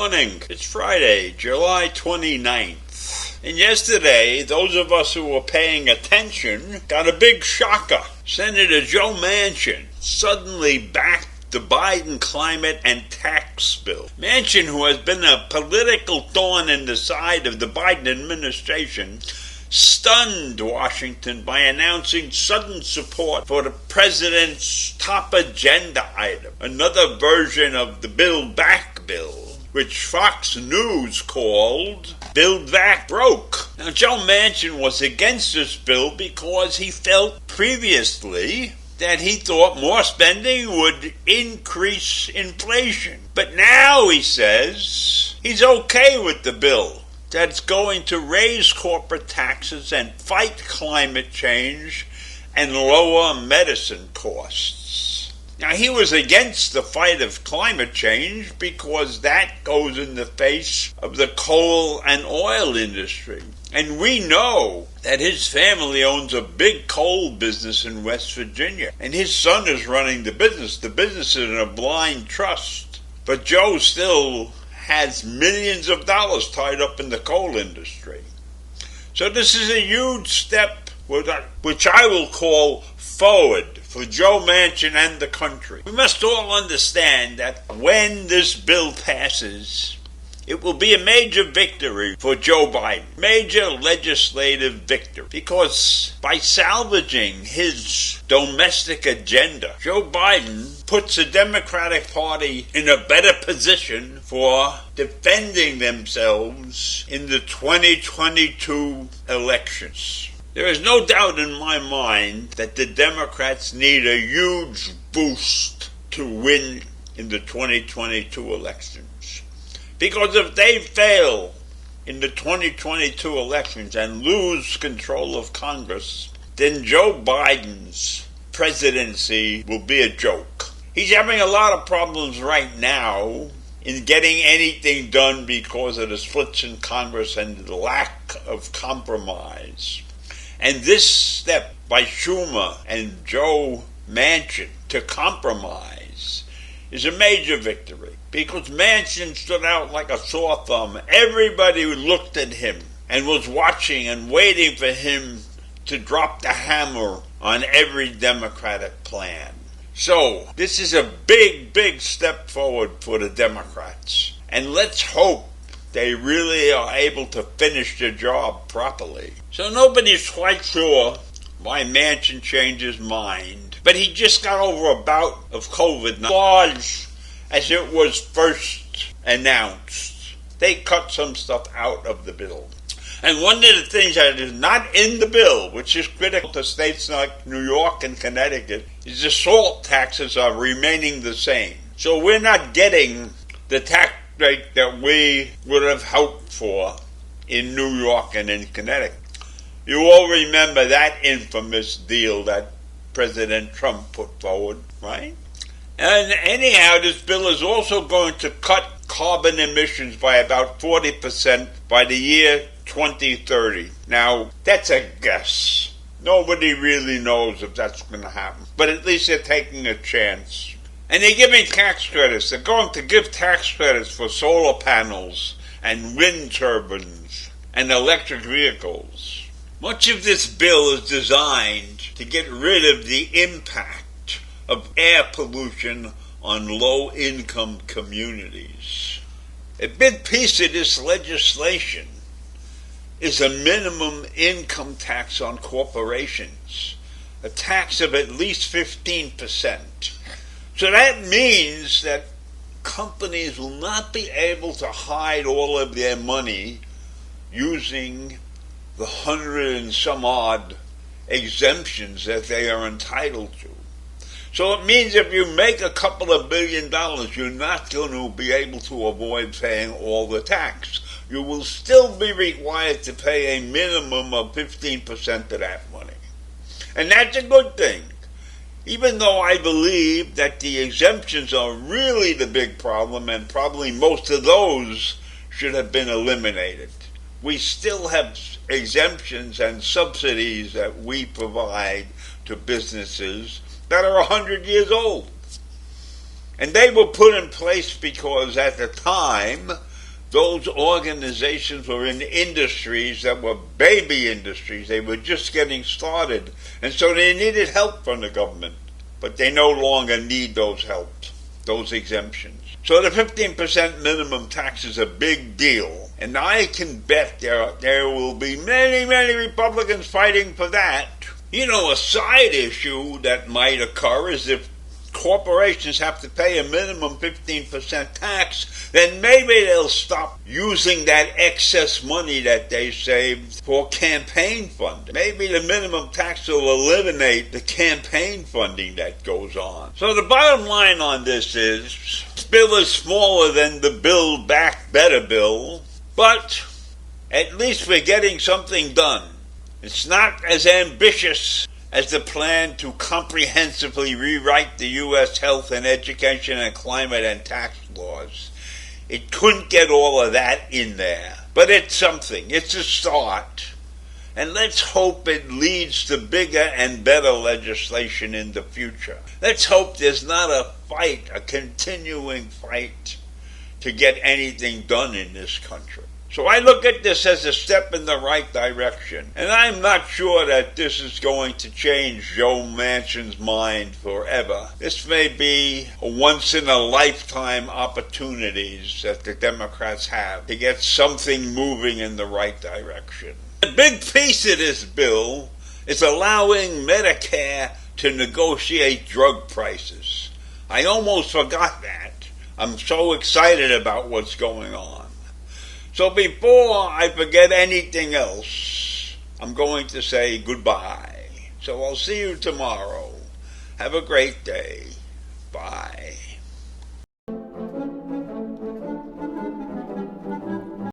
morning. It's Friday, July 29th. And yesterday, those of us who were paying attention got a big shocker. Senator Joe Manchin suddenly backed the Biden climate and tax bill. Manchin, who has been a political thorn in the side of the Biden administration, stunned Washington by announcing sudden support for the president's top agenda item, another version of the Build Back bill, which Fox News called Build Back Broke. Now, Joe Manchin was against this bill because he felt previously that he thought more spending would increase inflation. But now he says he's okay with the bill, that's going to raise corporate taxes and fight climate change and lower medicine costs. Now, he was against the fight of climate change because that goes in the face of the coal and oil industry. And we know that his family owns a big coal business in West Virginia, and his son is running the business. The business is in a blind trust. But Joe still has millions of dollars tied up in the coal industry. So this is a huge step, which I will call forward for Joe Manchin and the country. We must all understand that when this bill passes, it will be a major victory for Joe Biden, major legislative victory, because by salvaging his domestic agenda, Joe Biden puts the Democratic Party in a better position for defending themselves in the 2022 elections. There is no doubt in my mind that the Democrats need a huge boost to win in the 2022 elections. Because if they fail in the 2022 elections and lose control of Congress, then Joe Biden's presidency will be a joke. He's having a lot of problems right now in getting anything done because of the splits in Congress and the lack of compromise. And this step by Schumer and Joe Manchin to compromise is a major victory, because Manchin stood out like a sore thumb. Everybody looked at him and was watching and waiting for him to drop the hammer on every Democratic plan. So, this is a big, big step forward for the Democrats. And let's hope they really are able to finish the job properly. So nobody's quite sure why Manchin changed his mind, but he just got over a bout of COVID, large as it was first announced. They cut some stuff out of the bill. And one of the things that is not in the bill, which is critical to states like New York and Connecticut, is the salt taxes are remaining the same. So we're not getting the tax rate that we would have hoped for in New York and in Connecticut. You all remember that infamous deal that President Trump put forward, right? And anyhow, this bill is also going to cut carbon emissions by about 40% by the year 2030. Now, that's a guess. Nobody really knows if that's going to happen. But at least they're taking a chance. And they're giving tax credits. They're going to give tax credits for solar panels and wind turbines and electric vehicles. Much of this bill is designed to get rid of the impact of air pollution on low-income communities. A big piece of this legislation is a minimum income tax on corporations, a tax of at least 15%. So that means that companies will not be able to hide all of their money using the 100 and some odd exemptions that they are entitled to. So it means if you make a couple of $1 billion, you're not going to be able to avoid paying all the tax. You will still be required to pay a minimum of 15% of that money. And that's a good thing. Even though I believe that the exemptions are really the big problem, and probably most of those should have been eliminated. We still have exemptions and subsidies that we provide to businesses that are 100 years old. And they were put in place because at the time those organizations were in industries that were baby industries. They were just getting started. And so they needed help from the government. But they no longer need those helps, those exemptions. So the 15% minimum tax is a big deal. And I can bet there will be many, many Republicans fighting for that. You know, a side issue that might occur is if corporations have to pay a minimum 15% tax, then maybe they'll stop using that excess money that they saved for campaign funding. Maybe the minimum tax will eliminate the campaign funding that goes on. So the bottom line on this bill is smaller than the Build Back Better bill, but at least we're getting something done. It's not as ambitious as the plan to comprehensively rewrite the U.S. health and education and climate and tax laws. It couldn't get all of that in there, but it's something. It's a start. And let's hope it leads to bigger and better legislation in the future. Let's hope there's not a fight, a continuing fight, to get anything done in this country. So I look at this as a step in the right direction. And I'm not sure that this is going to change Joe Manchin's mind forever. This may be a once-in-a-lifetime opportunities that the Democrats have to get something moving in the right direction. A big piece of this bill is allowing Medicare to negotiate drug prices. I almost forgot that. I'm so excited about what's going on. So before I forget anything else, I'm going to say goodbye. So I'll see you tomorrow. Have a great day. Bye.